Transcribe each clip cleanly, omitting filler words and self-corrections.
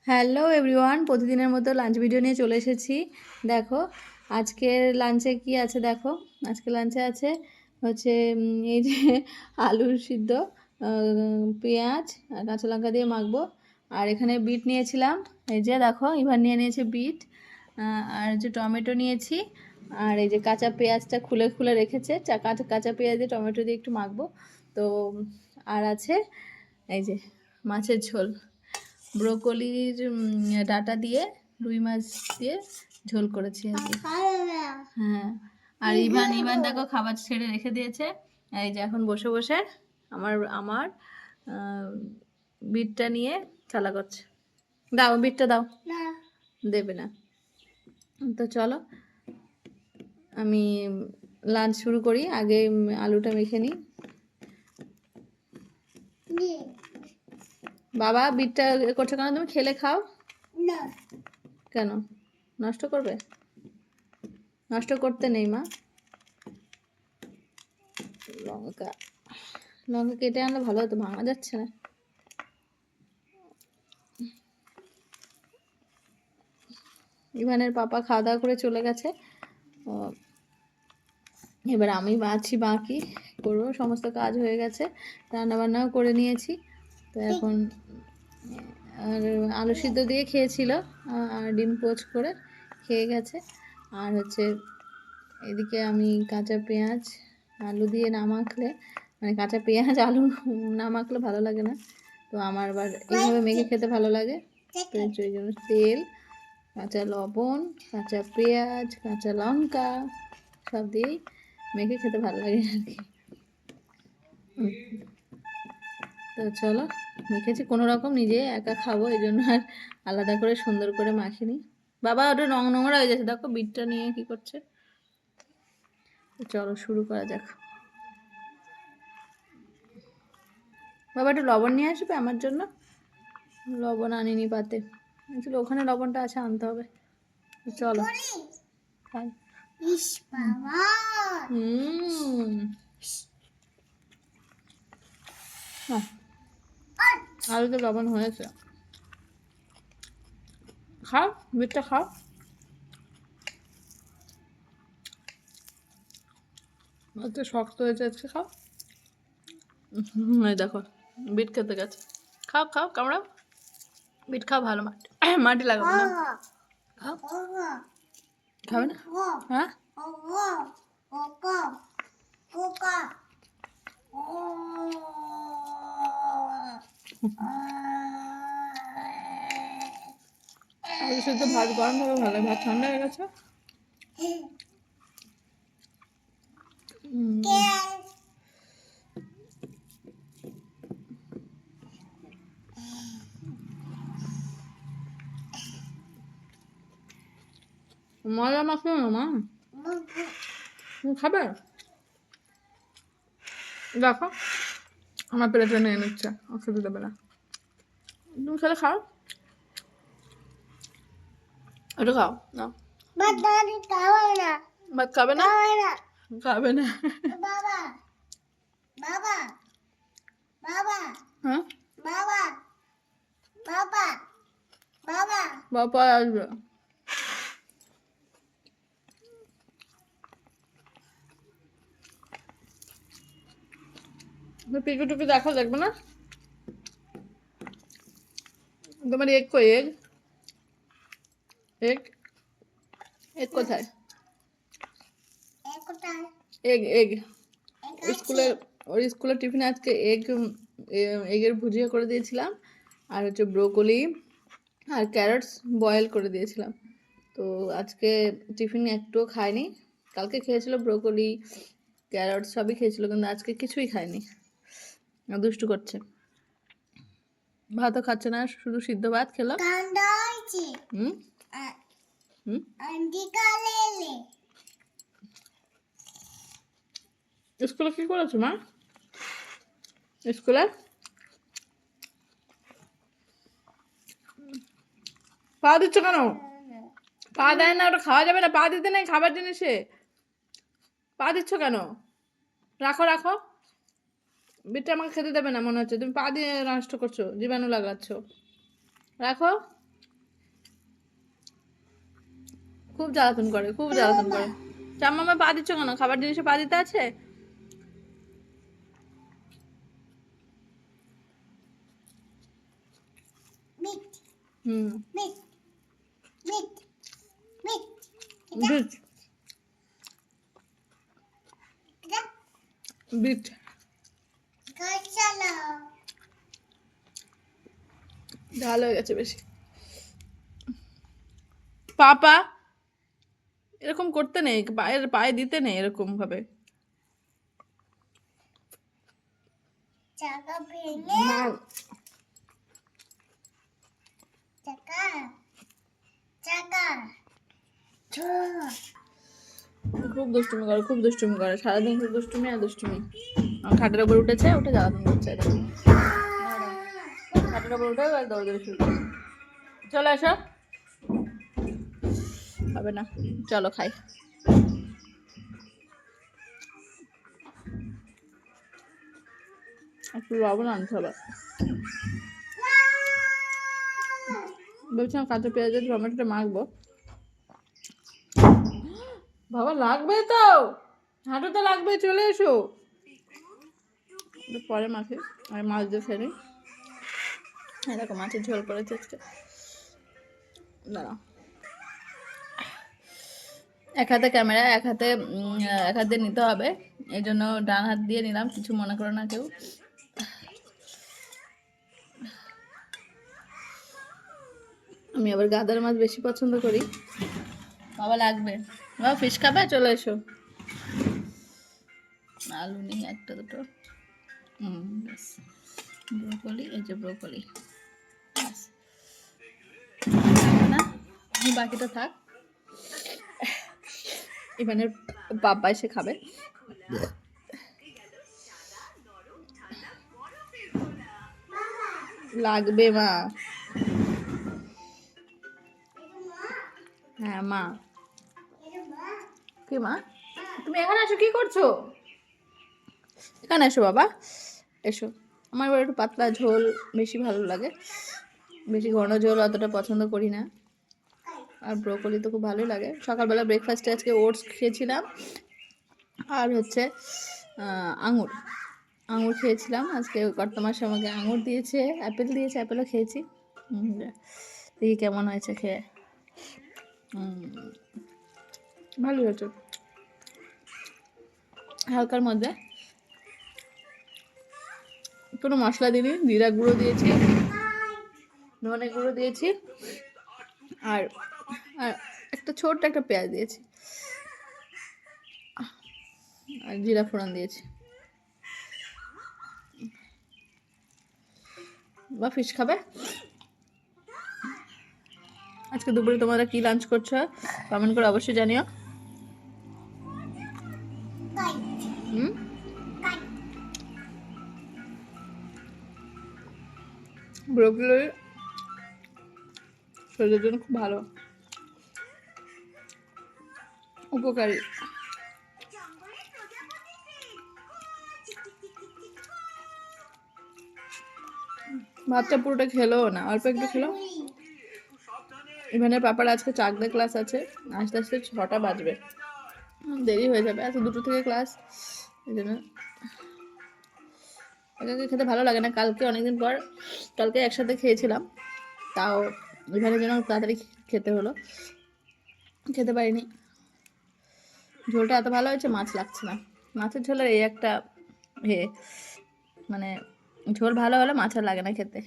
Hello everyone, প্রতিদিনের মতো lunch video নিয়ে চলে এসেছি। দেখো আজকের লাঞ্চে কি আছে দেখো। আজকের লাঞ্চে আছে হচ্ছে এই যে আলুর সিদ্ধ, পেঁয়াজ আর কাঁচা লঙ্কা দিয়ে মাখবো। আর এখানে বিট নিয়েছিলাম, এই যে দেখো ইভান নিয়ে নিয়েছে বিট। আর যে টমেটো নিয়েছি, আর এই যে কাঁচা পেঁয়াজটা খুলে খুলে রেখেছে, কাঁচা কাঁচা পেঁয়াজ দিয়ে টমেটো দিয়ে একটু মাখবো। তো আর আছে এই যে মাছের ঝোল, ব্রোকলির ডাঁটা দিয়ে রুই মাছ দিয়ে ঝোল করেছি আর কি। হ্যাঁ, আর ইভান ইভান দেখো খাবার ছেড়ে রেখে দিয়েছে। এই যে এখন বসে বসে আমার আমার বিটটা নিয়ে খেলা করছে। দাও বিটটা দাও। দেবে না। তো চলো আমি লাঞ্চ শুরু করি। আগে আলুটা মেখে নিই। বাবা বিটটা করছো কেন? তুমি খেলে খাও না। কেন নষ্ট করবে? নষ্ট করতে নেই মা। লঙ্কা লঙ্কা কেটে আনলে ভালো হতো, ভাঙা যাচ্ছে না। ইভানের পাপা খাওয়া দাওয়া করে চলে গেছে। এবার আমি আছি, বাকি করবো। সমস্ত কাজ হয়ে গেছে, রান্নাবান্নাও করে নিয়েছি। তো এখন আর আলু সিদ্ধ দিয়ে খেয়েছিল, আর ডিম পোচ করে খেয়ে গেছে। আর হচ্ছে এদিকে আমি কাঁচা পেঁয়াজ আলু দিয়ে না মাখলে, মানে কাঁচা পেঁয়াজ আলু না মাখলে ভালো লাগে না। তো আমার আবার এইভাবে মেখে খেতে ভালো লাগে। তো এই জন্য তেল, কাঁচা লবণ, কাঁচা পেঁয়াজ, কাঁচা লঙ্কা সব দিয়েই মেখে খেতে ভালো লাগে আর কি। তো চলো মেখেছি কোনো রকম, নিজে একা খাবো এই জন্য আর আলাদা করে সুন্দর করে মাখিনি। বাবা ওটা নোংরা হয়ে যাচ্ছে, দেখো বিটটা নিয়ে কি করছে। চলো শুরু করা যাক। বাবা একটু লবণ নিয়ে আসবে আমার জন্য। লবণ আনিনি পাতে, আসলে ওখানে লবণটা আছে, আনতে হবে। চলো খাই। আলুতে লবণ হয়েছে। খাও বিটটা খাও। একটু শক্ত হয়েছে আজকে, খাও। এই দেখো বিট খেতে গেছে। খাও খাও, কামড়াও। বিট খাও, ভালো মাটি মাটি লাগাবো না। খাও, খাবে না? হ্যাঁ আলু সিদ্ধ ভাত গরম ভাবে ভালো, ভাত ঠান্ডা হয়ে গেছে। মজা মাখো না মা, তুমি খাবে? দেখো আমার প্লেটে নিয়ে নিচ্ছে, খেতে দেবে না। তুমি খেলে খাও, একটু খাও না। ভাত খাবে না? খাবে না। হ্যাঁ বাবা আসবে। পিকু টুকু দেখো, দেখবে না? তোমার এগ কই? এগ এগ এগ কোথায়? এগ এগ স্কুলে, ওর স্কুলের টিফিনে আজকে এগের ভুজিয়া করে দিয়েছিলাম, আর হচ্ছে ব্রোকলি আর ক্যারটস বয়েল করে দিয়েছিলাম। তো আজকে টিফিন একটুও খায়নি। কালকে খেয়েছিল ব্রোকলি ক্যারট সবই খেয়েছিল, কিন্তু আজকে কিছুই খায়নি, দুষ্টু করছে। ভাতও খাচ্ছে না, শুধু সিদ্ধ ভাত খেলো। স্কুলে কি করেছো মা? স্কুলে পা দিচ্ছ কেন? পা দেয় না, ওটা খাওয়া যাবে না। পা দিতে নেই খাবার জিনিসে, পা দিচ্ছ কেন? রাখো রাখো, বিটটা আমাকে খেতে দেবে না মনে হচ্ছে। তুমি পা দিয়ে নষ্ট করছো, জীবাণু লাগাচ্ছ। রাখো। খুব জ্বালাতন করে, খুব জ্বালাতন করে। চাম্মামা পা দিচ্ছ কেন? খাবার জিনিসে পা দিতে আছে? হুম বিট বিট ঝাল হয়ে গেছে বেশি। পাপা এরকম করতে নেই, পায়ের পায়ে দিতে নেই এরকম ভাবে। খুব দুষ্টুমি করে, খুব দুষ্টুমি করে, সারাদিন খুব দুষ্টুমি আর দুষ্টুমি। খাটের উপর উঠেছে, উঠে জ্বালাতন করছে। খাটের উপর উঠে দৌড় শুরু করছে। চলো এসো, হবে না, চলো খাই। একটু লবণ আনতে হবে। বলছিলাম কাঁচা পেঁয়াজের টমেটোটা মাখবো। বাবা লাগবে তো, হাঁটুতে লাগবে, চলে এসো। পরে মাখে, আর মাছ দিয়ে ফেলি। এরকম মাছের ঝোল করেছে আজকে। দাঁড়াও, এক হাতে ক্যামেরা, এক হাতে নিতে হবে, এই জন্য ডান হাত দিয়ে নিলাম, কিছু মনে করো না কেউ। আমি আবার গাদার মাছ বেশি পছন্দ করি। বাবা লাগবে, বাবা ফিশ খাবে, চলে এসো। আলু নেই, একটা দুটো। ব্যাস, ব্রোকলি, এই যে ব্রোকলি, না বাকিটা থাক। ইভানের বাবা এসে খাবে। লাগবে মা, হ্যাঁ মা। কি মা, তুমি এখানে আসো, কি করছো? এখানে এসো বাবা, এসো। আমার এবার একটু পাতলা ঝোল বেশি ভালো লাগে, বেশি ঘন ঝোল অতটা পছন্দ করি না। আর ব্রোকলি তো খুব ভালোই লাগে। সকালবেলা ব্রেকফাস্টে আজকে ওটস খেয়েছিলাম, আর হচ্ছে আঙুর আঙুর খেয়েছিলাম। আজকে কর্তমাস আমাকে আঙুর দিয়েছে, অ্যাপেল দিয়েছে, অ্যাপেলও খেয়েছি। দেখি কেমন হয়েছে খেয়ে। ভালোই হয়েছে, হালকার মধ্যে, কোনো মশলা দিইনি, জিরা গুঁড়ো দিয়েছি, ধনে গুঁড়ো দিয়েছি, আর একটা ছোট্ট একটা পেঁয়াজ দিয়েছি, আর জিরা ফোড়ন দিয়েছি। বা ফিশ খাবে? আজকে দুপুরে তোমরা কি লাঞ্চ করছো কমেন্ট করে অবশ্যই জানিও। ব্রোকলি শরীরের জন্য খুব ভালো, উপকারী। ভাতটা পুরোটা খেলেও না, অল্প একটু খেলো। ইভানের পাপার আজকে 4টা ক্লাস আছে, আস্তে আস্তে 6টা বাজবে, দেরি হয়ে যাবে। আজকে 2টো থেকে ক্লাস, এই জন্য একাকে খেতে ভালো লাগে না। কালকে অনেকদিন পর, কালকে একসাথে খেয়েছিলাম, তাও ইভানের জন্য তাড়াতাড়ি খেতে হলো, খেতে পারিনি। ঝোলটা এত ভালো হয়েছে, মাছ লাগছে না। মাছের ঝোলের এই একটা মানে ঝোল ভালো হলে মাছ আর লাগে না খেতে।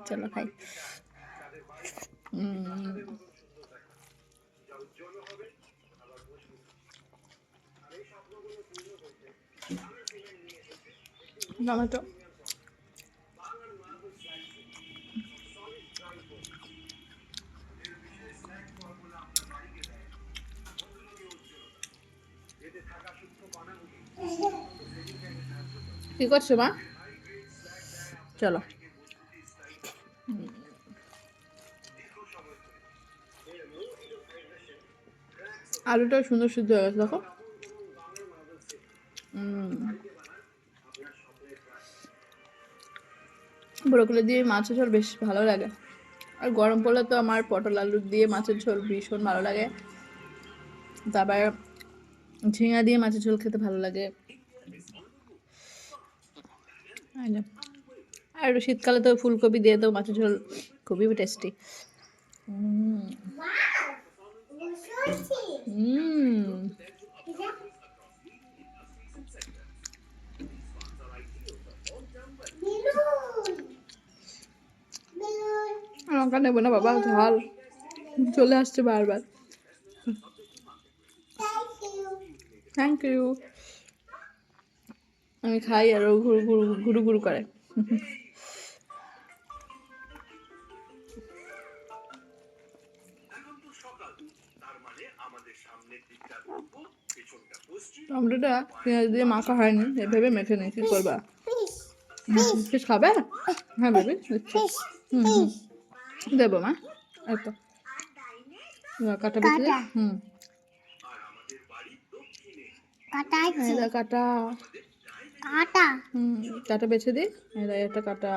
চলো খাই। টমেটো কি করছো মা? চলো, আলুটা সুন্দর সিদ্ধ হয়ে গেছে দেখো। ব্রোকলি দিয়ে মাছের ঝোল বেশ ভালো লাগে, আর গরম পড়লে তো আমার পটল আলু দিয়ে মাছের ঝোল ভীষণ ভালো লাগে। তারপর ঝিঙা দিয়ে মাছের ঝোল খেতে ভালো লাগে। আর শীতকালে তো ফুলকপি দিয়ে তো মাছের ঝোল খুবই টেস্টি। লঙ্কা নেবো না বাবা, ঝাল চলে আসছে বারবার। Thank you. আমি খাই আর ও ঘুরু ঘুরু ঘুরু ঘুরু করে। টমেটোটা পেঁয়াজ দিয়ে মাখা হয়নি, এভাবে মেখে নিই, কি করবা? ফিশ খাবে? হ্যাঁ বেবি দিচ্ছি। দেবো মা, এত কাটা বেশি। কাটা কাটা কাটা বেছে দিই। এটা কাটা।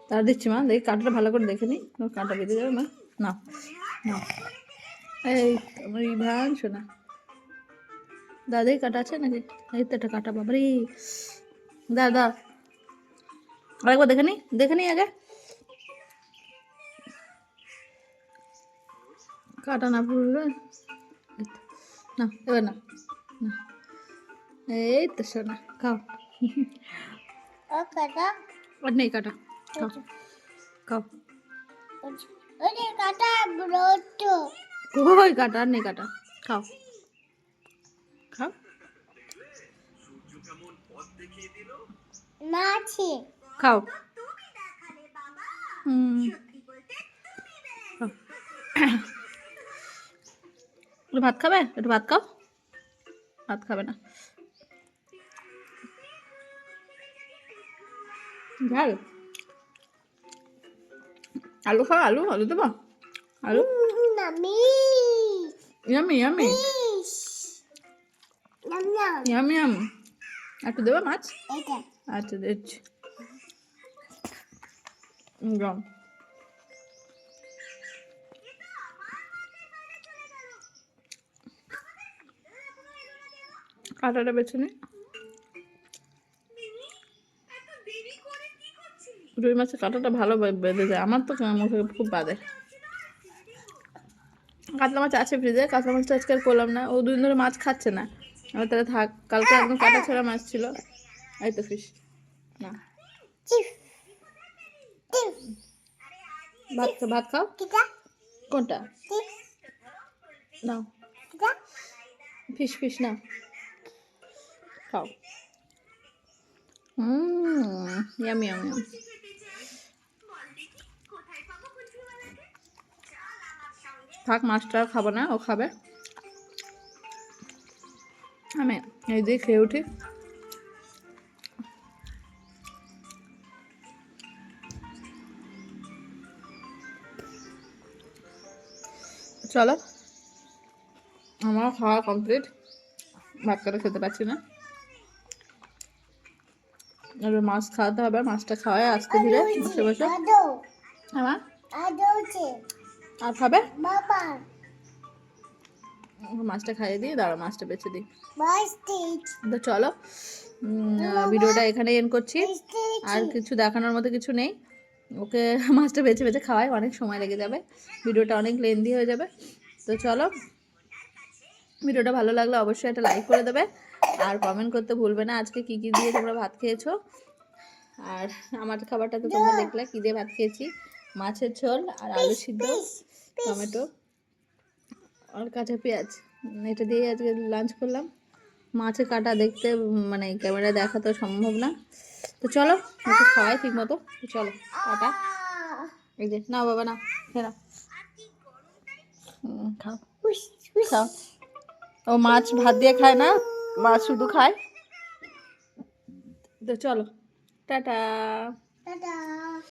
তার দিচ্ছি মা, দেখি কাটাটা ভালো করে দেখে নি, কাঁটা বেঁধে যাবে মা। না না, এই আমার ইভান শোনা, দাদাই কাটা আছে নাকি? এই তো একটা কাটা, বাবারি দাদা, আরেকবার দেখে নি আগে। কাটা না পুরো না, এবার না, এই তো শোনা, খাও। আর নেই কাটা, খাও খাও। কই কাটা? আর নেই কাটা, খাও খাও। খাও। ভাত খাবে? একটু ভাত খাও। ভাত খাবে না, ঝাল। আলু খাও, আলু আলু দেবো, আলু। Yummy yummy yummy yummy. একটু দেবো মাছ? আচ্ছা দিচ্ছি। গম কাঁটাটা বেছে নি। রুই মাছের কাঁটাটা ভালো বেঁধে যায়, আমার তো মুখে খুব বাদে। কাতলা মাছ আছে ফ্রিজে, কাতলা মাছটা আজকে আর করলাম না, ও দুদিন ধরে মাছ খাচ্ছে না। আমার তাহলে থাক, কালকে একদম কাটা ছাড়া মাছ ছিল। এই তো ফিশ না। ভাত খাও। কোনটা? নাও ফিশ ফিশ নাও, খাও। Yummy yummy. থাক, মাছটা খাবো না, ও খাবে। আমি এই দিয়ে খেয়ে উঠি। চলো, আমার খাওয়া কমপ্লিট, ভাত করে খেতে পারছি না, এবার মাছ খাওয়াতে হবে। মাছটা খাওয়াই আস্তে ধীরে বসে বসে। আমার আর খাবে? মাছটা খাইয়ে দিই, দাঁড়া মাছটা বেছে দিই। তো চলো, ভিডিওটা এখানে এন্ড করছি। আর কিছু দেখানোর মতো কিছু নেই। ওকে মাছটা বেছে বেছে খাওয়াই, অনেক সময় লেগে যাবে, ভিডিওটা অনেক লেন্দি হয়ে যাবে। তো চলো, ভিডিওটা ভালো লাগলে অবশ্যই একটা লাইক করে দেবে, আর কমেন্ট করতে ভুলবে না আজকে কি কি দিয়ে তোমরা ভাত খেয়েছো। আর আমার খাবারটা তো তোমরা দেখলে কি দিয়ে ভাত খেয়েছি, মাছের ঝোল আর আলু সিদ্ধ, টমেটো আর কাঁচা পেঁয়াজ, এটা দিয়ে আজকে লাঞ্চ করলাম। মাছের কাটা দেখতে মানে ক্যামেরা দেখা তো সম্ভব না। তো চলো, ওকে খাওয়াই ঠিক মতো। তো চলো কাটা, এই যে না বাবা না, খেয়ে খাও খাও। ও মাছ ভাত দিয়ে খায় না, মাছ শুধু খায়। তো চলো, টাটা।